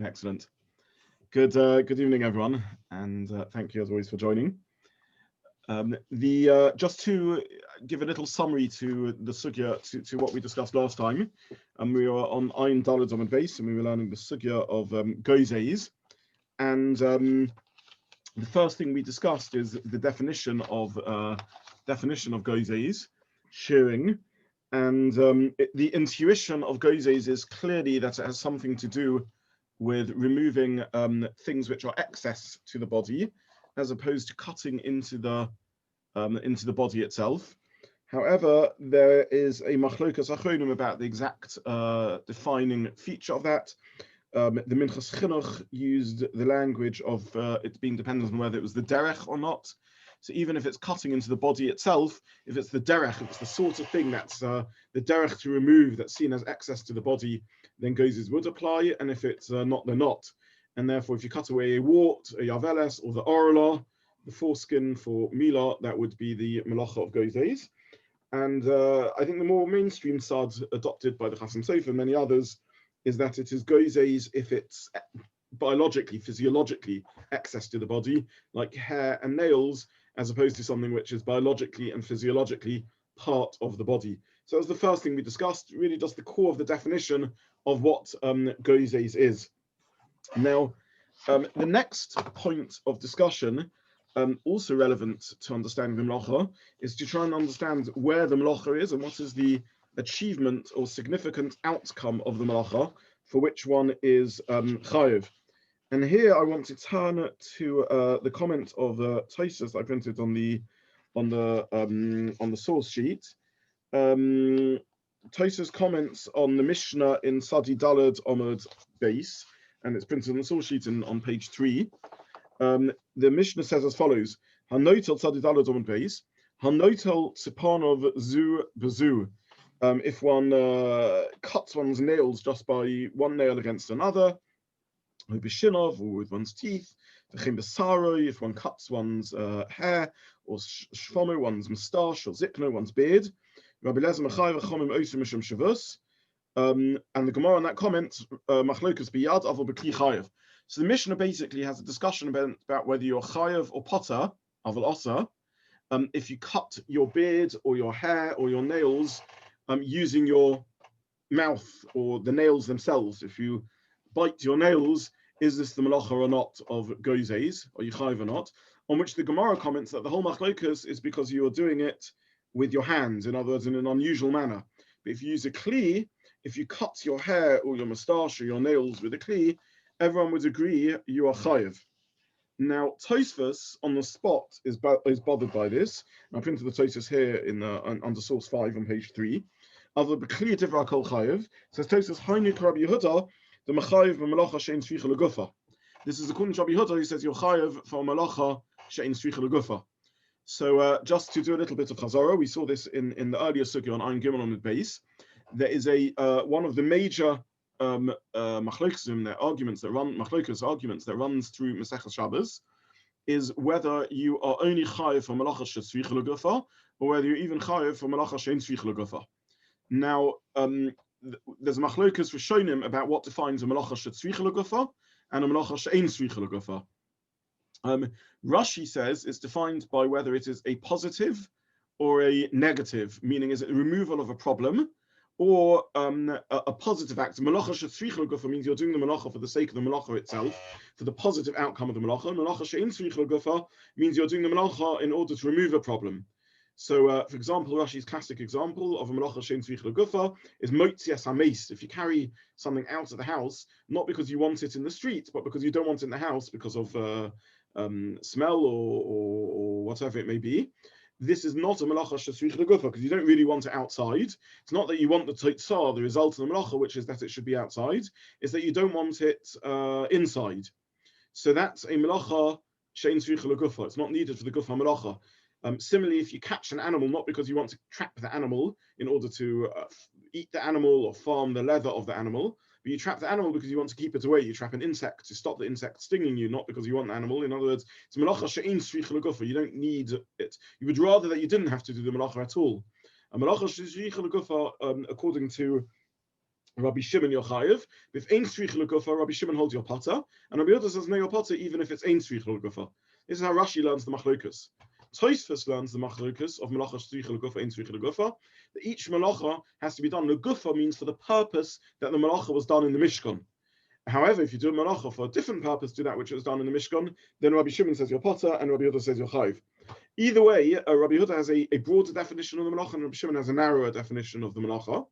Excellent. Good evening, everyone, and thank you as always for joining. Just to give a little summary to the sugya, to what we discussed last time, we were on Ayin Daled Amud Beis, and we were learning the sugya of Gozez, and the first thing we discussed is the definition of Gozez, shearing, and the intuition of Gozez is clearly that it has something to do with removing things which are excess to the body, as opposed to cutting into the body itself. However, there is a machlokas achronim about the exact defining feature of that. The Minchas Chinuch used the language of it being dependent on whether it was the derech or not. So even if it's cutting into the body itself, if it's the derech, if it's the sort of thing that's the derech to remove that's seen as excess to the body, then Gozez would apply, and if it's not, then not. And therefore, if you cut away a wart, a yaveles, or the orla, the foreskin for milah, that would be the melachot of Gozez. And I think the more mainstream side adopted by the Chasam Sofer and many others is that it is Gozez if it's biologically, physiologically excess to the body, like hair and nails, as opposed to something which is biologically and physiologically part of the body. So that was the first thing we discussed, really just the core of the definition of what Gozez is. Now, the next point of discussion, also relevant to understanding the melacha, is to try and understand where the melacha is and what is the achievement or significant outcome of the melacha for which one is chayiv. And here I want to turn to the comment of Tosfos I printed on the source sheet. Tosfos comments on the Mishnah in Sadi Daled Amud Beis, and it's printed on the source sheet on page 3. The Mishnah says as follows: Hanotel Sadi Daled Amud Beis, Hanotel Tzipanov Zu Bezu. If one cuts one's nails just by one nail against another, or with one's teeth, if one cuts one's hair, or shvomo, one's moustache, or zikno, one's beard. And the Gemara on that comment, machlokas biyad avol b'kli chayev. So the Mishnah basically has a discussion about whether you're chayev or potter, avol osa, if you cut your beard or your hair or your nails using your mouth or the nails themselves. If you bite your nails, is this the melacha or not of Gozez, or you chayiv or not? On which the Gemara comments that the whole machlokas is because you are doing it with your hands, in other words, in an unusual manner. But if you use a kli, if you cut your hair or your moustache or your nails with a kli, everyone would agree you are chayiv. Now, Tosfos on the spot is bothered by this. And I printed the Tosfos here under source 5 on page 3. Other b'kli divra kol chayiv, says Tosfos Hainu Rabbi Yehuda the mechayiv b'melacha she'ein tzricha legufa. This is according to Rabbi Yehuda, who says you're chayiv for melacha she'ein tzricha legufa. So just to do a little bit of chazara, we saw this in the earlier sugya on Ayin Gimel on the base. There is one of the major machlokas arguments that runs through Masechet Shabbat is whether you are only chayiv for melacha she'ein tzricha legufa, or whether you're even chayiv for melacha she'ein tzricha legufa. Now, there's a machlokas for shonim about what defines a melacha she'ein tzricha legufa and a melacha she'ein tzricha legufa. Rashi says it's defined by whether it is a positive or a negative, meaning is it a removal of a problem or a positive act. Melacha she'ein tzricha legufa means you're doing the melacha for the sake of the melacha itself, for the positive outcome of the melacha. Melacha she'ein tzricha legufa means you're doing the melacha in order to remove a problem. So, for example, Rashi's classic example of a melacha she'ein tzricha legufa is motzias hameis. If you carry something out of the house, not because you want it in the street, but because you don't want it in the house because of smell or whatever it may be, this is not a melacha she'ein tzricha legufa because you don't really want it outside. It's not that you want the totzah, the result of the melacha, which is that it should be outside. It's that you don't want it inside. So that's a melacha she'ein tzricha legufa. It's not needed for the gufa melacha. Similarly, if you catch an animal, not because you want to trap the animal in order to eat the animal or farm the leather of the animal, but you trap the animal because you want to keep it away. You trap an insect to stop the insect stinging you, not because you want the animal. In other words, it's melacha she'ein tzricha legufa. You don't need it. You would rather that you didn't have to do the melacha at all. A melacha she'ein tzricha legufa, according to Rabbi Shimon you're chayiv. If ein tzricha l'gufa, Rabbi Shimon holds your potter, and Rabbi Yehuda says no your potter even if it's ein tzricha l'gufa. This is how Rashi learns the machlokas. Tosfos learns the machlokas of melacha tzricha l'gufa, ein tzricha l'gufa. That each melacha has to be done. L'gufa means for the purpose that the melacha was done in the Mishkan. However, if you do a melacha for a different purpose to that which was done in the Mishkan, then Rabbi Shimon says you're potter and Rabbi Yehuda says you're chayiv. Either way, Rabbi Yehuda has a broader definition of the melacha and Rabbi Shimon has a narrower definition of the melacha.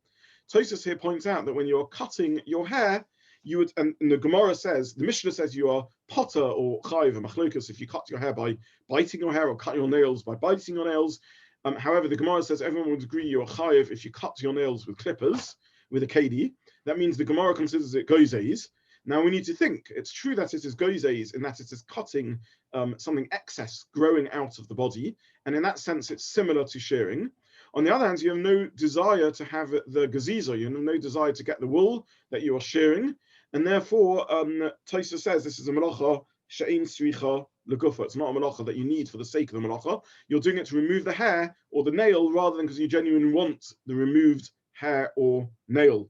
Tosfos here points out that when you're cutting your hair, you would, and the Gemara says, the Mishnah says you are potter or chayiv and machlokas if you cut your hair by biting your hair or cut your nails by biting your nails. However, the Gemara says everyone would agree you are chayiv if you cut your nails with clippers, with a kedi. That means the Gemara considers it Gozez. Now we need to think, it's true that it is Gozez in that it is cutting something excess growing out of the body, and in that sense it's similar to shearing. On the other hand, you have no desire to have the gaziza, you have no desire to get the wool that you are shearing, and therefore Tosfos says this is a melacha she'ein tzricha l'gufa. It's not a melacha that you need for the sake of the melacha. You're doing it to remove the hair or the nail rather than because you genuinely want the removed hair or nail.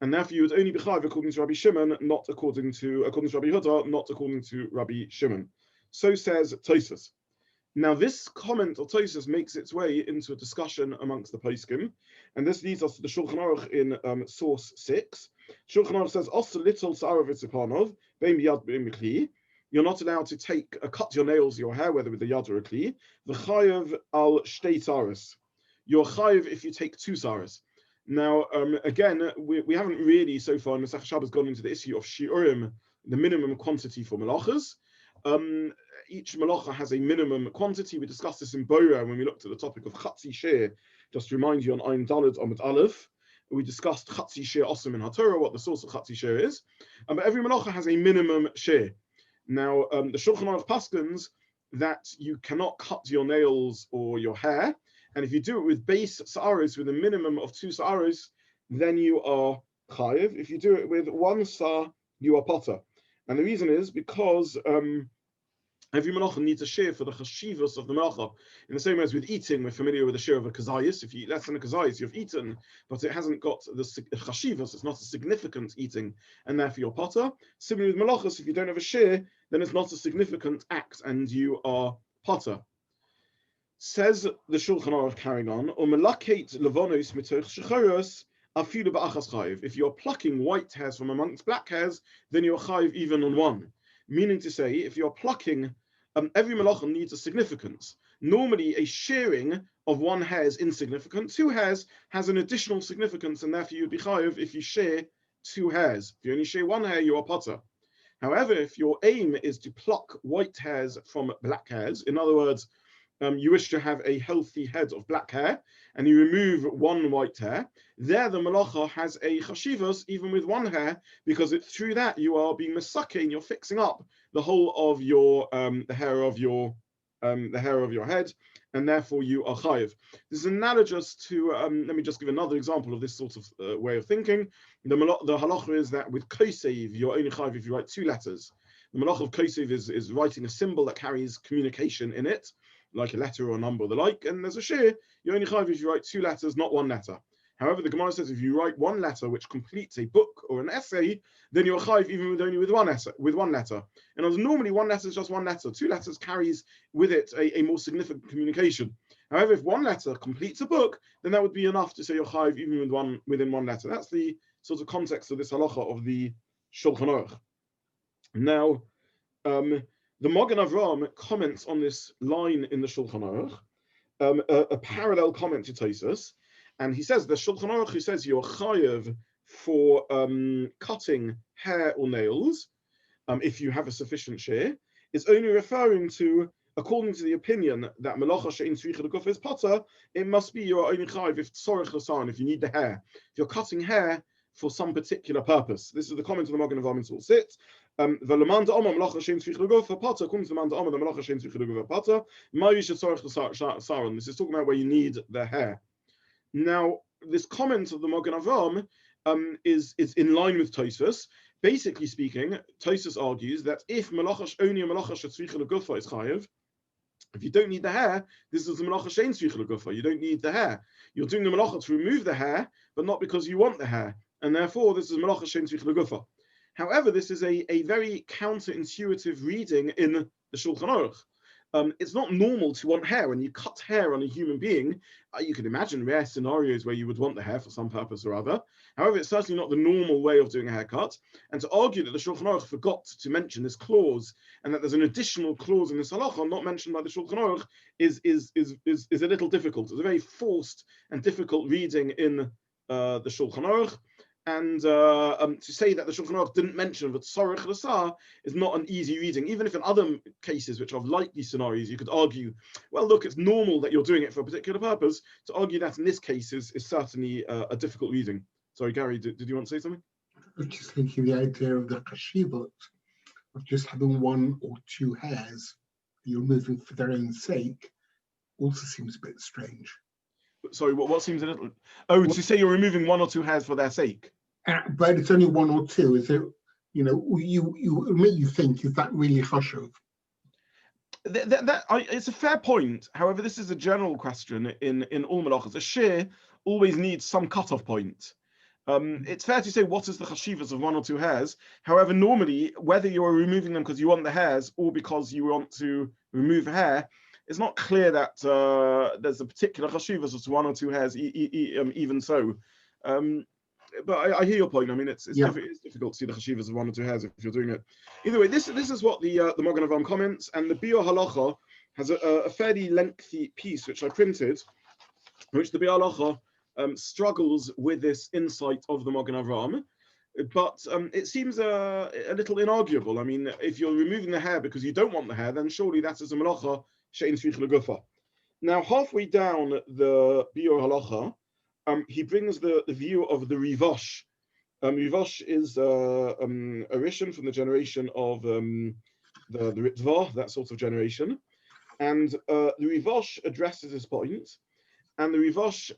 And therefore, you would only be chayiv according to Rabbi Shimon, not according to Rabbi Yehuda, not according to Rabbi Shimon. So says Tosfos. Now, this comment of Tosfos makes its way into a discussion amongst the poskim, and this leads us to the Shulchan Aruch in source 6. Shulchan Aruch says, "Osa little sa'arav itzipanov, bein b'yad bein b'kli." You're not allowed to cut your nails, your hair, whether with the yad or a kli. V'chayev al shtei saras. You're chayev if you take 2 saras. Now, again, we haven't really so far in Masechet Shabbat gone into the issue of shiurim, the minimum quantity for melachas. Each melacha has a minimum quantity. We discussed this in Bora when we looked at the topic of chatzi shear. Just to remind you on Ayin Daled Amud Aleph, we discussed chatzi shear osum in HaTorah, what the source of chatzi shear is. But every melacha has a minimum shear. Now, the Shulchan Aruch paskins that you cannot cut your nails or your hair. And if you do it with base sa'aros, with a minimum of 2 sa'aros, then you are chayiv. If you do it with 1 sa', you are potter. And the reason is because every melacha needs a shear for the chashivos of the melacha. In the same way as with eating, we're familiar with the shear of a kazayis. If you eat less than a kazayis, you've eaten, but it hasn't got the chashivos, it's not a significant eating, and therefore you're potter. Similarly with melachos, if you don't have a shear, then it's not a significant act, and you are potter. Says the Shulchan Aruch carrying on, if you're plucking white hairs from amongst black hairs, then you're chayiv even on one. Meaning to say, if you're plucking, every melacha needs a significance. Normally, a shearing of 1 hair is insignificant. 2 hairs has an additional significance, and therefore you'd be chayiv if you shear 2 hairs. If you only shear 1 hair, you are potter. However, if your aim is to pluck white hairs from black hairs, in other words, you wish to have a healthy head of black hair, and you remove 1 white hair, there the melacha has a chashivos even with 1 hair, because it's through that you are being mesakein, you're fixing up the whole of your the hair of your head, and therefore you are chayiv. This is analogous to let me just give another example of this sort of way of thinking. The halacha is that with kosev you're only chayiv if you write 2 letters. The melacha of kosev is writing a symbol that carries communication in it, like a letter or a number or the like, and there's a shear, you're only chayiv if you write 2 letters, not 1 letter. However, the Gemara says if you write 1 letter which completes a book or an essay, then you're chayiv even with 1 letter. And as normally 1 letter is just 1 letter, 2 letters carries with it a more significant communication. However, if 1 letter completes a book, then that would be enough to say you're chayiv even within 1 letter. That's the sort of context of this halacha of the Shulchan Aruch. Now, the Magen Avraham comments on this line in the Shulchan Aruch, a parallel comment to Tosfos, and he says the Shulchan Aruch who says you're chayiv for cutting hair or nails, if you have a sufficient shear, is only referring to, according to the opinion that melacha she'ein tzricha l'gufa is potter, it must be you're only chayiv if tzorich l'san, if you need the hair, if you're cutting hair for some particular purpose. This is the comment of the Magen Avraham in source 6. According to the man the melacha she'ein tzricha l'gufa potter, according to the man the melacha she'ein tzricha l'gufa potter, ma'yish tzorich l'saron. This is talking about where you need the hair. Now, this comment of the Magen Avraham is in line with Tosfos. Basically speaking, Tosfos argues that if only a melacha she'tzricha l'gufa is chayiv, if you don't need the hair, this is the melacha she'ein tzricha l'gufa. You don't need the hair. You're doing the melacha to remove the hair, but not because you want the hair. and therefore this is melachos she'ein tzricha legufa. However, this is a very counterintuitive reading in the Shulchan Aruch. It's not normal to want hair. When you cut hair on a human being, you can imagine rare scenarios where you would want the hair for some purpose or other. However, it's certainly not the normal way of doing a haircut. And to argue that the Shulchan Aruch forgot to mention this clause and that there's an additional clause in this halacha not mentioned by the Shulchan Aruch is a little difficult. It's a very forced and difficult reading in the Shulchan Aruch. And to say that the Shulchan Aruch didn't mention that tzarich l'sah is not an easy reading, even if in other cases, which are likely scenarios, you could argue, well, look, it's normal that you're doing it for a particular purpose. To argue that in this case is certainly a difficult reading. Sorry, Gary, did you want to say something? I was just thinking the idea of the chashivot, of just having one or two hairs you're moving for their own sake, also seems a bit strange. Sorry, what seems a little... Oh, to say you're removing one or two hairs for their sake. But it's only one or two. Is it, you think, is that really chashuv? It's a fair point. However, this is a general question in all melachos. A shear always needs some cutoff point. It's fair to say what is the chashivas of one or two hairs. However, normally, whether you are removing them because you want the hairs or because you want to remove hair, it's not clear that there's a particular chashivas of one or two hairs, even so. But I hear your point. I mean, it's difficult to see the chashivas of one or two hairs if you're doing it. Either way, this is what the Magen Avraham comments, and the Biur Halacha has a fairly lengthy piece which I printed, which the Biur Halacha struggles with this insight of the Magen Avraham. But it seems a little inarguable. I mean, if you're removing the hair because you don't want the hair, then surely that is a melacha she'ein tzricha legufa. Now, halfway down the Biur Halacha, he brings the view of the Rivosh. Rivosh is a Rishon from the generation of the Ritva, that sort of generation. And the Rivosh addresses this point. And the Rivosh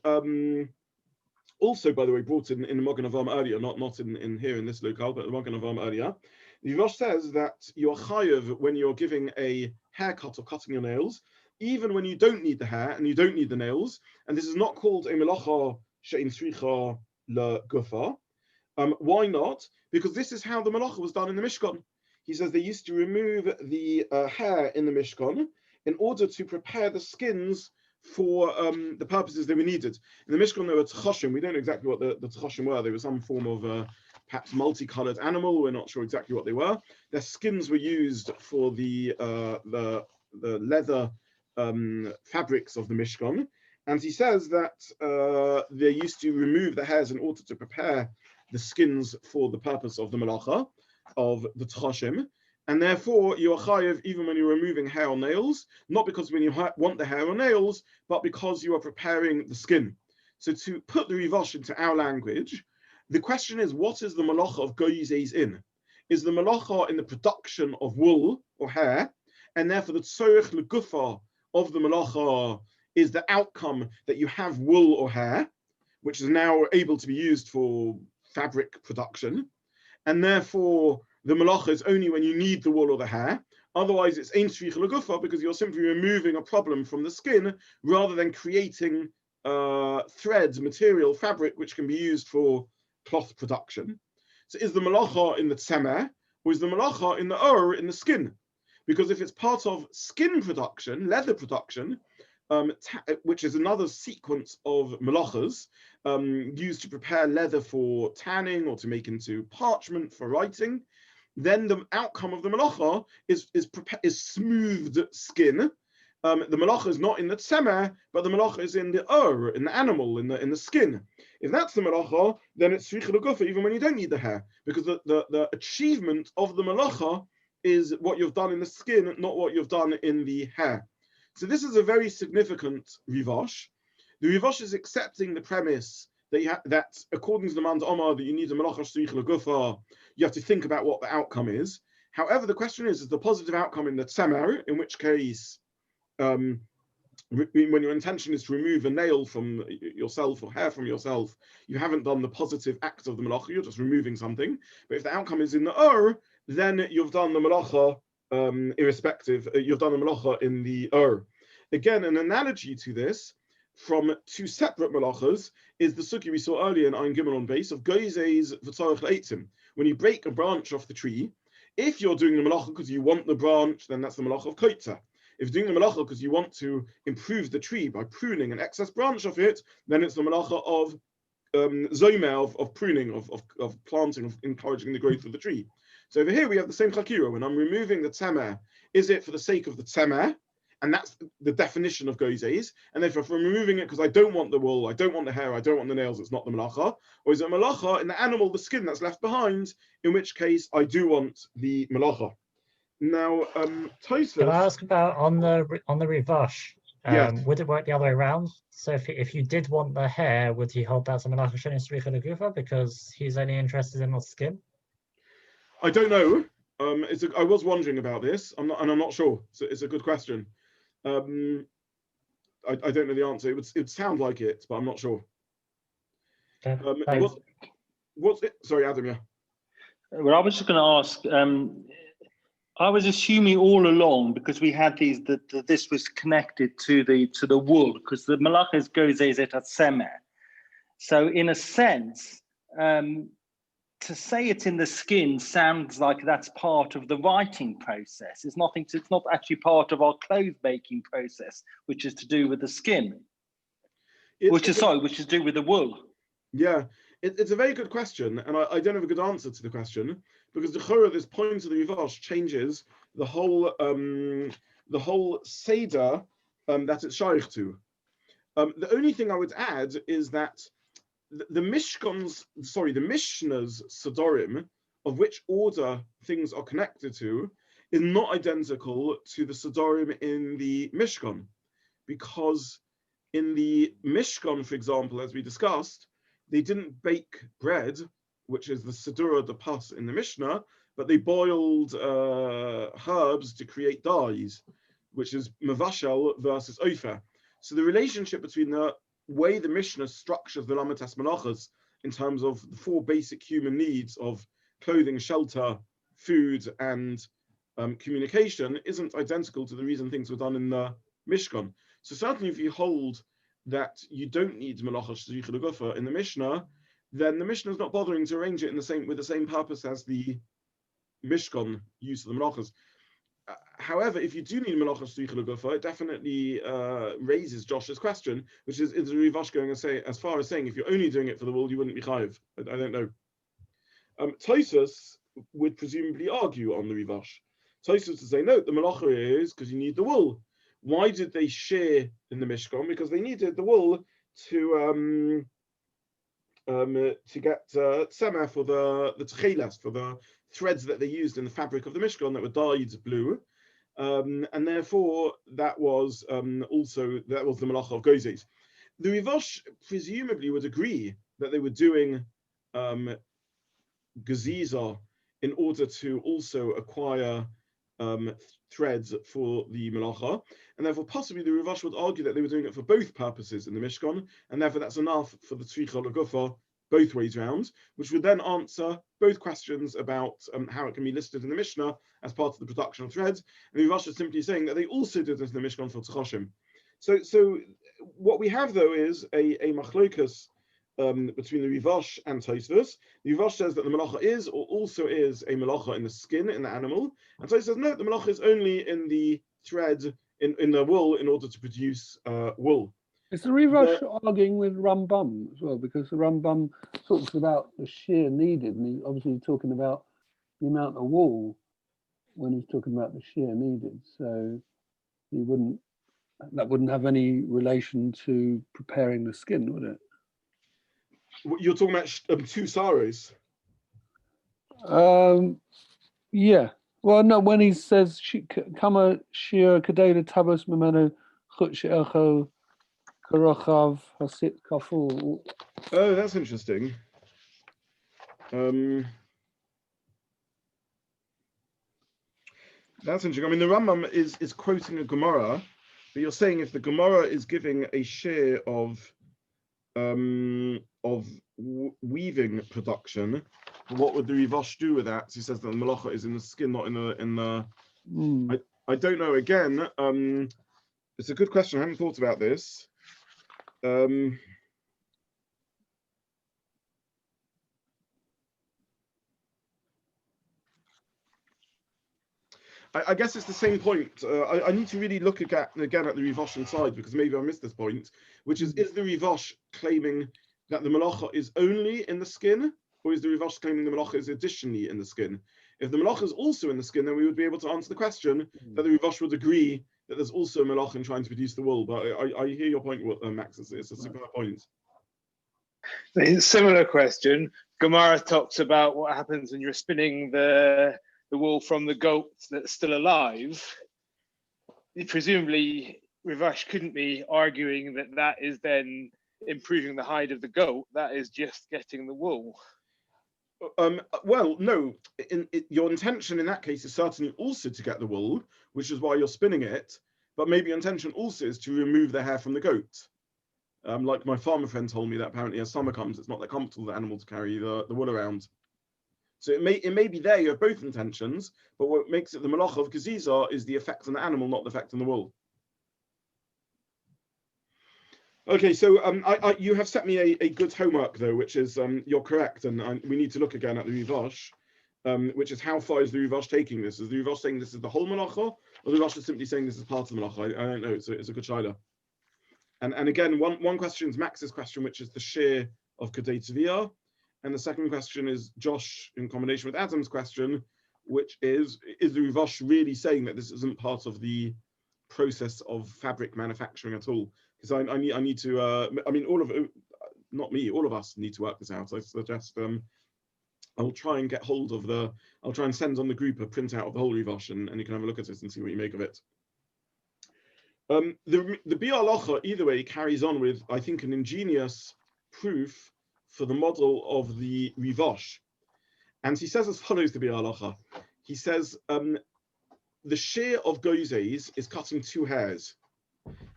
also, by the way, brought in the Magen Avraham earlier, not in here in this locale, but the Magen Avraham earlier. The Rivosh says that you're chayav when you're giving a haircut or cutting your nails, even when you don't need the hair and you don't need the nails. And this is not called a melacha she'ein tzricha legufa. Why not? Because this is how the melacha was done in the Mishkan. He says they used to remove the hair in the Mishkan in order to prepare the skins for the purposes they were needed. In the Mishkan, there were tchoshim. We don't know exactly what the tchoshim were. They were some form of perhaps multicolored animal. We're not sure exactly what they were. Their skins were used for the leather fabrics of the Mishkan. And he says that they used to remove the hairs in order to prepare the skins for the purpose of the melacha, of the tchoshim. And therefore, you are chayiv even when you're removing hair or nails, not because when you want the hair or nails, but because you are preparing the skin. So to put the Rivosh into our language, the question is, what is the melacha of Gozez in? Is the melacha in the production of wool or hair, and therefore the tzorich legufa of the melacha is the outcome that you have wool or hair, which is now able to be used for fabric production, and therefore the melacha is only when you need the wool or the hair. Otherwise, it's ein tzricha legufa because you're simply removing a problem from the skin rather than creating thread, material, fabric, which can be used for cloth production. So is the melacha in the tzemer, or is the melacha in the in the skin? Because if it's part of skin production, leather production, which is another sequence of melachas used to prepare leather for tanning or to make into parchment for writing, then the outcome of the melacha is smoothed skin. The melacha is not in the tzemer, but the melacha is in the in the animal, in the skin. If that's the melacha, then it's tzricha legufa even when you don't need the hair, because the achievement of the melacha is what you've done in the skin, not what you've done in the hair. So this is a very significant Rivosh. The Rivosh is accepting the premise that according to the Man Omar, that you need a melacha tzricha legufa, you have to think about what the outcome is. However, the question is the positive outcome in the tzemer, in which case, when your intention is to remove a nail from yourself or hair from yourself, you haven't done the positive act of the melacha, you're just removing something. But if the outcome is in the then you've done the melacha irrespective, you've done the melacha in the Again, an analogy to this, from two separate melachos is the sugya we saw earlier in Ein Gimel on base of Gozez v'tzorich leitzim. When you break a branch off the tree, if you're doing the melacha because you want the branch, then that's the melacha of kotza. If you're doing the melacha because you want to improve the tree by pruning an excess branch of it, then it's the melacha of zomeh, of pruning, of planting, of encouraging the growth of the tree. So over here we have the same chakira. When I'm removing the tzemeh, is it for the sake of the tzemeh? And that's the definition of gozez. And then if I'm removing it because I don't want the wool, I don't want the hair, I don't want the nails, it's not the malacha. Or is it malacha in the animal, the skin that's left behind, in which case I do want the malacha. Now, Tosfos. Can I ask about on the rivash? Yes. Would it work the other way around? So if you did want the hair, would he hold that to malacha shenin stricha legufa because he's only interested in the skin? I don't know. I was wondering about this. I'm not sure. So it's a good question. I don't know the answer. It would sound like it, but I'm not sure. Okay. What's it? Sorry, Adam. Yeah. Well, I was just going to ask. I was assuming all along because we had these that this was connected to the wool because the malachas gozez et atzemeh. So in a sense, to say it's in the skin sounds like that's part of the writing process. It's not actually part of our clothes making process, which is to do with the skin, which is to do with the wool. Yeah, it's a very good question, and I don't have a good answer to the question because the chorah at this point of the rivash changes the whole seder that it's shaykh to. The only thing I would add is that the Mishnah's Sidorim, of which order things are connected to, is not identical to the Sidorim in the Mishkan. Because in the Mishkan, for example, as we discussed, they didn't bake bread, which is the Sidura de Pas in the Mishnah, but they boiled herbs to create dyes, which is Mavashel versus Ofer. So the relationship between the way the Mishnah structures the Lamatas Malachas in terms of the four basic human needs of clothing, shelter, food, and communication isn't identical to the reason things were done in the Mishkan. So certainly if you hold that you don't need Melachas Shricha Legufa in the Mishnah, then the Mishnah is not bothering to arrange it with the same purpose as the Mishkan use of the Melachas. However, if you do need Melachas Shricha Legufa, it definitely raises Josh's question, which is the Rivash going to say, as far as saying if you're only doing it for the wool, you wouldn't be chayiv? I don't know. Tosfos would presumably argue on the Rivash. Tosfos would say, no, the Melacha is because you need the wool. Why did they shear in the Mishkan? Because they needed the wool to get tzemeh for the tchelas, for the threads that they used in the fabric of the Mishkan that were dyed blue, and therefore that was the Malacha of Gozez. The Rivash presumably would agree that they were doing Geziza in order to also acquire threads for the Malacha, and therefore possibly the Rivash would argue that they were doing it for both purposes in the Mishkan, and therefore that's enough for the Tzricha Legufa both ways round, which would then answer both questions about how it can be listed in the Mishnah as part of the production of threads. And the Rivash is simply saying that they also did this in the Mishkan for Tchoshim. So what we have though is a machlokas between the Rivash and Tosfos. The Rivash says that the malacha is or also is a malacha in the skin, in the animal. And Tosfos says no, the malacha is only in the thread, in the wool in order to produce wool. Is the Rivash arguing with Rambam as well? Because the Rambam talks about the shear needed, and he's obviously talking about the amount of wool when he's talking about the shear needed. So that wouldn't have any relation to preparing the skin, would it? You're talking about two saros. Yeah. Well, no. When he says "Kama shear kadei tabas memeno chut she'echo karachav hasit kaful." Oh, that's interesting. That's interesting. I mean, the Rambam is quoting a Gemara, but you're saying if the Gemara is giving a share of weaving production, what would the Rivash do with that? So he says that the malacha is in the skin, not in the. Mm. I don't know. Again, it's a good question. I haven't thought about this. I guess it's the same point. I need to really look again at the Rivosh inside, because maybe I missed this point, which is the Rivosh claiming that the melachot is only in the skin, or is the Rivosh claiming the melachot is additionally in the skin? If the melachot is also in the skin, then we would be able to answer the question that the Rivosh would agree that there's also a melachot in trying to produce the wool. But I hear your point, Max. It's a super point. A similar question. Gemara talks about what happens when you're spinning the wool from the goat that's still alive. Presumably, Rivash couldn't be arguing that that is then improving the hide of the goat. That is just getting the wool. Well, no. Your intention in that case is certainly also to get the wool, which is why you're spinning it. But maybe your intention also is to remove the hair from the goat. Like my farmer friend told me that apparently as summer comes, it's not that comfortable for the animal to carry the wool around. So it may be there, you have both intentions, but what makes it the melachah of Gozez is the effect on the animal, not the effect on the wool. Okay, so you have set me a good homework though, which is you're correct, and we need to look again at the Rivosh, which is how far is the Rivosh taking this? Is the Rivosh saying this is the whole melachah, or the Rivosh is simply saying this is part of the melachah? I don't know. It's a good shaila. And again, one question is Max's question, which is the shear of Kedei Tviyah. And the second question is Josh in combination with Adam's question, which is the Rivosh really saying that this isn't part of the process of fabric manufacturing at all? Because I need to, I mean, all of us need to work this out. I suggest I'll try and get hold of I'll try and send on the group a printout of the whole Rivosh, and you can have a look at it and see what you make of it. The Biur Halacha, either way, carries on with, I think, an ingenious proof for the model of the Rivosh. And he says as follows, the Biur Halacha. He says, the shear of Gozez is cutting 2 hairs.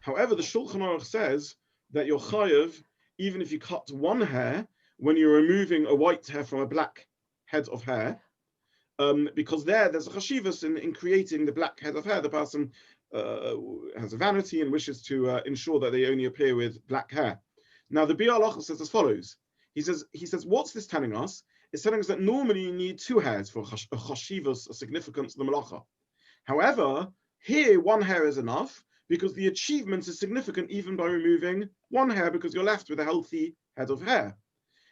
However, the Shulchan Aruch says that you're chayav, even if you cut 1 hair, when you're removing a white hair from a black head of hair, because there's a chashivas in creating the black head of hair. The person has a vanity and wishes to ensure that they only appear with black hair. Now, the Biur Halacha says as follows. He says, what's this telling us? It's telling us that normally you need 2 hairs for a chashivas, a significance of the melacha. However, here 1 hair is enough because the achievement is significant even by removing 1 hair, because you're left with a healthy head of hair.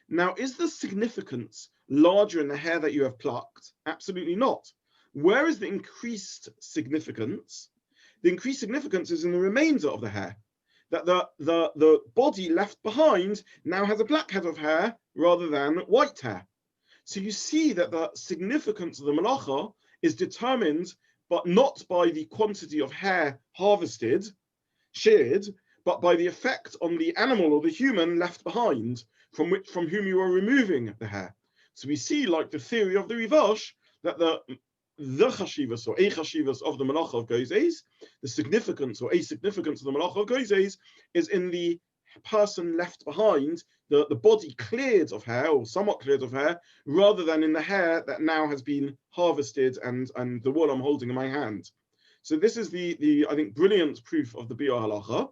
Now, is the significance larger in the hair that you have plucked? Absolutely not. Where is the increased significance? The increased significance is in the remainder of the hair. That the body left behind now has a black head of hair rather than white hair. So you see that the significance of the melacha is determined, but not by the quantity of hair harvested, sheared, but by the effect on the animal or the human left behind, from whom you are removing the hair. So we see, like the theory of the Rivosh, that the chashivas or a chashivas of the melacha of Gozez, the significance or a significance of the melacha of Gozez is in the person left behind, the body cleared of hair or somewhat cleared of hair, rather than in the hair that now has been harvested and the wool I'm holding in my hand. So this is the I think brilliant proof of the Biur Halacha,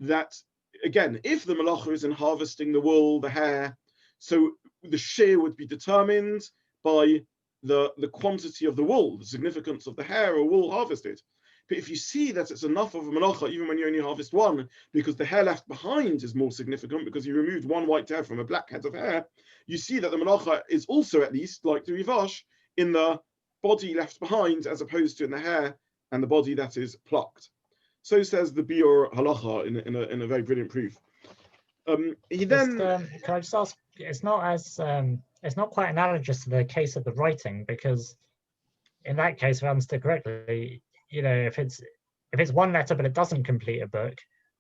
that again, if the melacha is in harvesting the wool, the hair, so the shear would be determined by the quantity of the wool, the significance of the hair or wool harvested. But if you see that it's enough of a melacha, even when you only harvest 1, because the hair left behind is more significant, because you removed 1 white hair from a black head of hair, you see that the melacha is also, at least like the Rivosh, in the body left behind, as opposed to in the hair and the body that is plucked. So says the Biur Halacha in a very brilliant proof. He then can I just ask? It's not quite analogous to the case of the writing, because in that case, if I understood correctly, if it's 1 letter but it doesn't complete a book,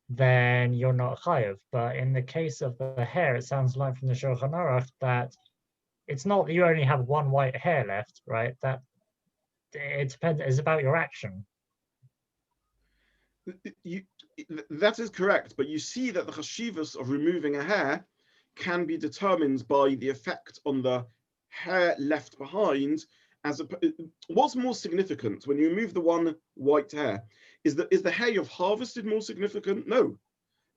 then you're not chayav. But in the case of the hair, it sounds like from the Shulchan Aruch that it's not that you only have 1 white hair left, right? That it depends. It's about your action. That is correct, but you see that the chashivas of removing a hair can be determined by the effect on the hair left behind. What's more significant when you remove the 1 white hair? Is the hair you've harvested more significant? No,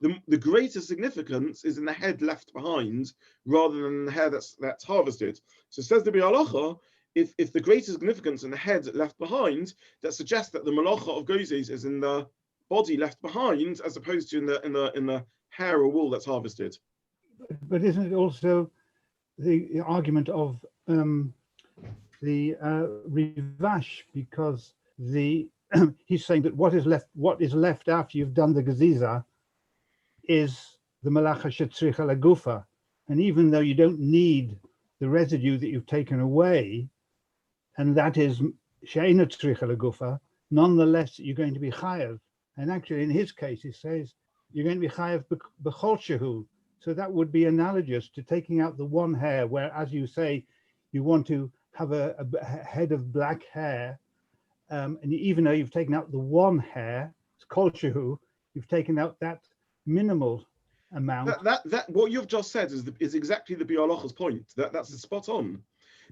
the greater significance is in the head left behind rather than the hair that's harvested. So says the Halacha, if the greater significance in the head left behind, that suggests that the melachot of Gozez is in the body left behind as opposed to in the hair or wool that's harvested. But isn't it also the argument of the Rivash, because he's saying that what is left after you've done the geziza is the melachot shetzricha lagufa, and even though you don't need the residue that you've taken away, and that is she'eina tzricha lagufa, nonetheless you're going to be chayav. And actually, in his case, he says you're going to be chayav b'chol shehu. So that would be analogous to taking out the one hair, where, as you say, you want to have a head of black hair, and even though you've taken out the one hair, it's kol shehu, you've taken out that minimal amount. That what you've just said is exactly the Biur Halacha's point. That's spot on.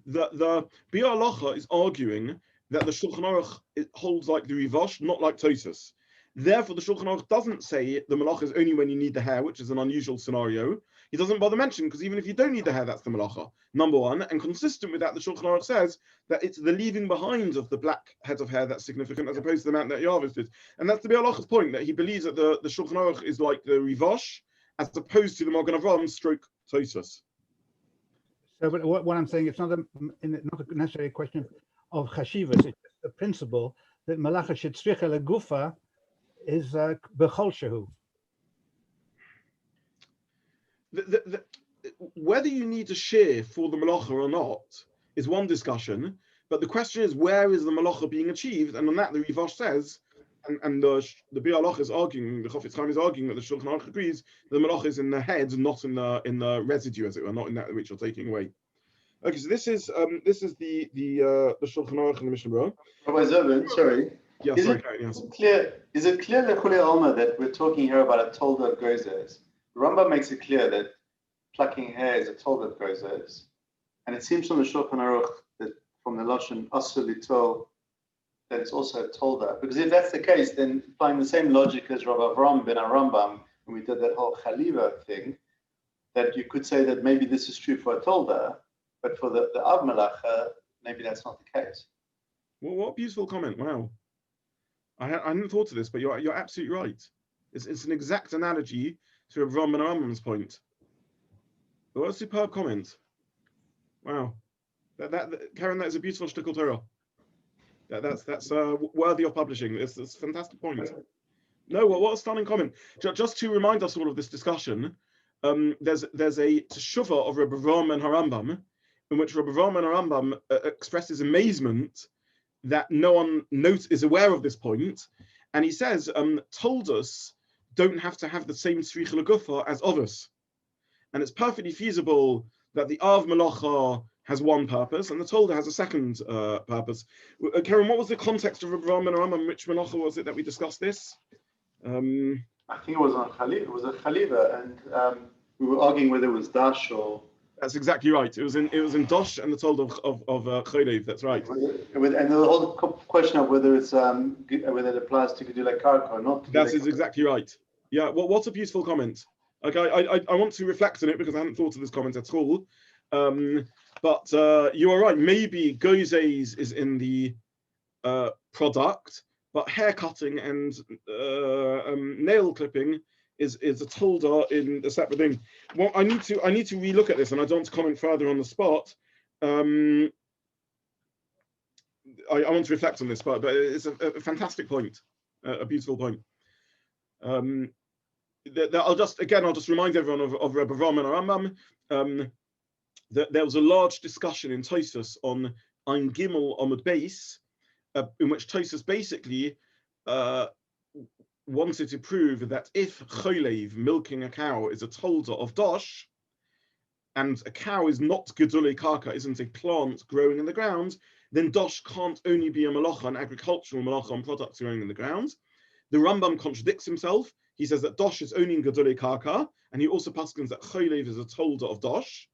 The Biur Halacha is arguing that the Shulchan Aruch holds like the Rivash, not like Tosfos. Therefore, the Shulchan Aruch doesn't say the malacha is only when you need the hair, which is an unusual scenario. He doesn't bother mentioning, because even if you don't need the hair, that's the malacha. Number one, and consistent with that, the Shulchan Aruch says that it's the leaving behind of the black head of hair that's significant, as opposed to the amount that you harvested. And that's the Biur Halacha's point, that he believes that the Shulchan Aruch is like the Rivash, as opposed to the Magen Avraham stroke Tosfos. So, but what I'm saying, it's not necessarily a question of chashivas. It's just the principle that melachot shetzricha lagufa is b'chol shehu. Whether you need a shear for the malacha or not is one discussion, but the question is, where is the malacha being achieved? And on that, the Rivash says, and the Biur Halacha is arguing, the Chofetz Chaim is arguing that the Shulchan Aruch agrees the malacha is in the head, not in the residue, as it were, not in that which you're taking away. Okay, so this is the Shulchan Aruch and the Mishnah Berurah. Rabbi Zobin, sorry. Yeah, Is sorry, it clear Lechulei Alma that we're talking here about a tolda of Gozez? The Rambam makes it clear that plucking hair is a tolda of Gozez, and it seems from the Shulchan Aruch that from the Lashon Asur Litol that it's also a tolda. Because if that's the case, then applying the same logic as Rabbi Avraham ben Arambam when we did that whole Chaliva thing, that you could say that maybe this is true for a tolda, but for the Av Malacha, maybe that's not the case. Well, what a beautiful comment! Wow. I hadn't thought of this, but you're absolutely right. It's an exact analogy to Avraham ben Arambam's point. But what a superb comment! Wow, Karen, that is a beautiful shtickle Torah. That's worthy of publishing. It's a fantastic point. No, what a stunning comment! Just to remind us all of this discussion, there's a teshuvah of Rabbi Avraham and Harambam, in which Rabbi Avraham and Harambam expresses amazement that no one is aware of this point, and he says, told us don't have to have the same tzricha lagufa as others, and it's perfectly feasible that the Av Malacha has one purpose and the Tolda has a second purpose. Karen, what was the context of Rabbi Avraham and Rambam? Which Malacha was it that we discussed this? I think it was on Chaliva. It was a Chaliva, and we were arguing whether it was Dash or. That's exactly right. It was in Dosh and the Told of Cholev. That's right. And the whole question of whether it's whether it applies to Gedulei Karka or not. That is exactly right. Yeah. Well, what a beautiful comment. Okay, I want to reflect on it because I hadn't thought of this comment at all. But you are right. Maybe Gozez is in the product, but hair cutting and nail clipping is a tolda in a separate thing. Well, I need to relook at this, and I don't want to comment further on the spot. I want to reflect on this part, but it's a fantastic point, a beautiful point. I'll just remind everyone of Rabbi Zobin and Rambam. There was a large discussion in Tosfos on Ein Gimel Amud Beis, in which Tosfos basically wanted to prove that if cholev, milking a cow, is a tolda of dosh, and a cow is not gedulei karka, isn't a plant growing in the ground, then dosh can't only be a malacha, an agricultural malacha on products growing in the ground. The Rambam contradicts himself. He says that dosh is only in gedulei karka, and he also paskins that cholev is a tolda of dosh.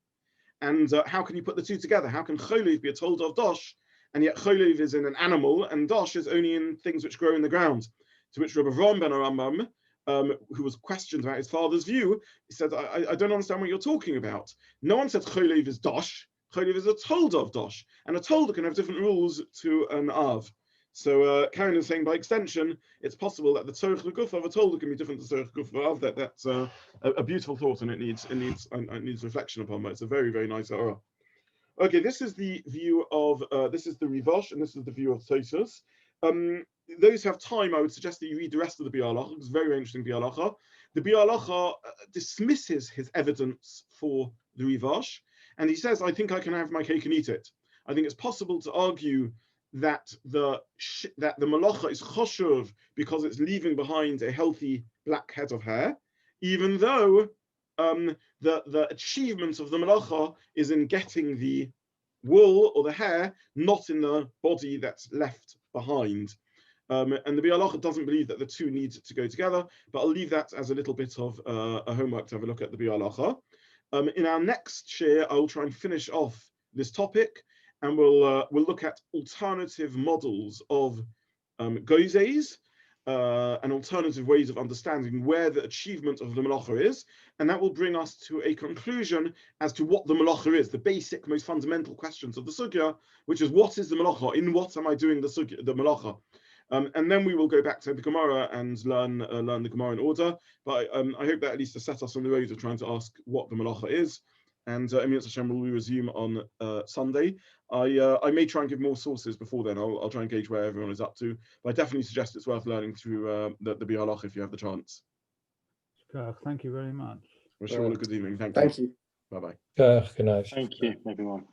And how can you put the two together? How can cholev be a tolda of dosh, and yet cholev is in an animal, and dosh is only in things which grow in the ground? To which Rabbi Zobin ben Rambam who was questioned about his father's view, he said, I don't understand what you're talking about. No one said cholev is dosh. Cholev is a tolda of dosh, and a tolda can have different rules to an av. So Karen is saying, by extension, it's possible that the tzorich l'guf of a tolda can be different to tzorich l'guf of av. That's a beautiful thought, and it needs reflection upon. But it's a very, very nice ha'ara. Okay, this is the view of this is the Rivash, and this is the view of Tosfos. Those who have time, I would suggest that you read the rest of the Bi'alacha. It's very, very interesting Bi'alacha. The Bi'alacha dismisses his evidence for the Rivash, and he says, I think I can have my cake and eat it. I think it's possible to argue that the malacha is choshuv because it's leaving behind a healthy black head of hair, even though the achievement of the malacha is in getting the wool or the hair, not in the body that's left behind. And the Bi'alacha doesn't believe that the two need to go together, but I'll leave that as a little bit of a homework to have a look at the Bi'alacha. In our next share, I'll try and finish off this topic, and we'll look at alternative models of Gozez and alternative ways of understanding where the achievement of the malacha is, and that will bring us to a conclusion as to what the malacha is, the basic, most fundamental questions of the sugya, which is what is the malacha? In what am I doing the sugya, the malacha? And then we will go back to the Gemara and learn the Gemara in order. But I hope that at least has set us on the road of trying to ask what the malacha is. And Emir Hashem will resume on Sunday. I may try and give more sources before then. I'll try and gauge where everyone is up to. But I definitely suggest it's worth learning through the Bi'alacha if you have the chance. Thank you very much. Wish you all a good evening. Thank you. Thank you. Bye-bye. Good night. Thank you, everyone.